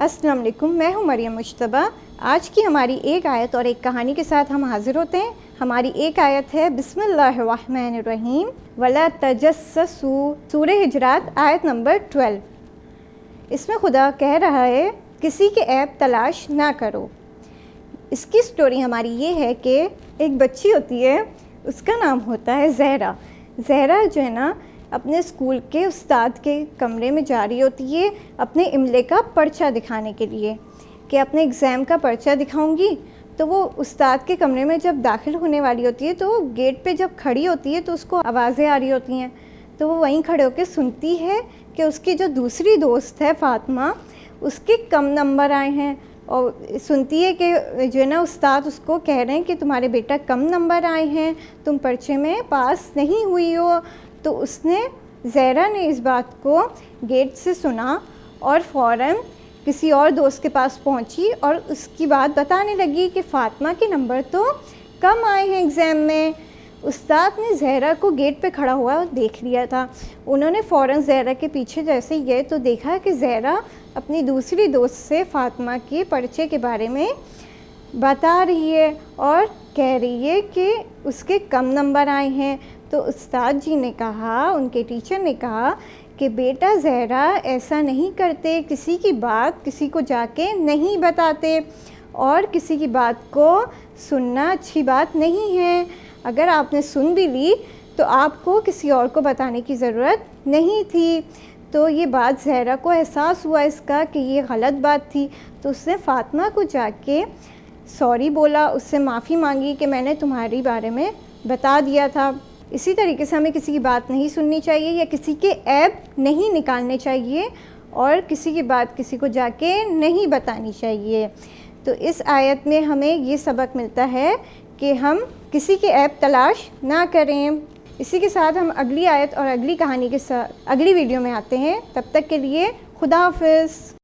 अस्सलाम वालेकुम, मैं हूँ मरियम मुश्तबा। आज की हमारी एक आयत और एक कहानी के साथ हम हाजिर होते हैं। हमारी एक आयत है बिस्मिल्लाहिर्रहमानिर्रहीम वला तजस्ससू, सूरह हिजरात आयत नंबर 12। इसमें खुदा कह रहा है किसी के ऐब तलाश ना करो। इसकी स्टोरी हमारी ये है कि एक बच्ची होती है, उसका नाम होता है ज़हरा। ज़हरा जो है ना, अपने स्कूल के उस्ताद के कमरे में जा रही होती है अपने इमले का पर्चा दिखाने के लिए कि अपने एग्ज़ाम का पर्चा दिखाऊंगी। तो वो उस्ताद के कमरे में जब दाखिल होने वाली होती है तो गेट पे जब खड़ी होती है तो उसको आवाज़ें आ रही होती हैं। तो वो वहीं खड़े होकर सुनती है कि उसकी जो दूसरी दोस्त है फ़ातिमा, उसके कम नंबर आए हैं, और सुनती है कि जो है ना उस्ताद उसको कह रहे हैं कि तुम्हारे बेटा कम नंबर आए हैं, तुम पर्चे में पास नहीं हुई हो। तो उसने, ज़हरा ने इस बात को गेट से सुना और फ़ौरन किसी और दोस्त के पास पहुंची और उसकी बात बताने लगी कि फ़ातिमा के नंबर तो कम आए हैं एग्ज़ाम में। उस्ताद ने ज़हरा को गेट पे खड़ा हुआ देख लिया था। उन्होंने फ़ौरन ज़हरा के पीछे जैसे ही गए तो देखा कि ज़हरा अपनी दूसरी दोस्त से फ़ातिमा के पर्चे के बारे में बता रही है और कह रही है कि उसके कम नंबर आए हैं। तो उस्ताद जी ने कहा, उनके टीचर ने कहा कि बेटा ज़हरा, ऐसा नहीं करते, किसी की बात किसी को जाके नहीं बताते और किसी की बात को सुनना अच्छी बात नहीं है। अगर आपने सुन भी ली तो आपको किसी और को बताने की ज़रूरत नहीं थी। तो ये बात ज़हरा को एहसास हुआ इसका कि ये गलत बात थी। तो उसने फ़ातिमा को जाके सॉरी बोला, उससे माफ़ी मांगी कि मैंने तुम्हारे बारे में बता दिया था। इसी तरीके से हमें किसी की बात नहीं सुननी चाहिए या किसी के ऐब नहीं निकालने चाहिए और किसी की बात किसी को जाके नहीं बतानी चाहिए। तो इस आयत में हमें ये सबक मिलता है कि हम किसी के ऐब तलाश ना करें। इसी के साथ हम अगली आयत और अगली कहानी के साथ अगली वीडियो में आते हैं। तब तक के लिए खुदा हाफ़िज़।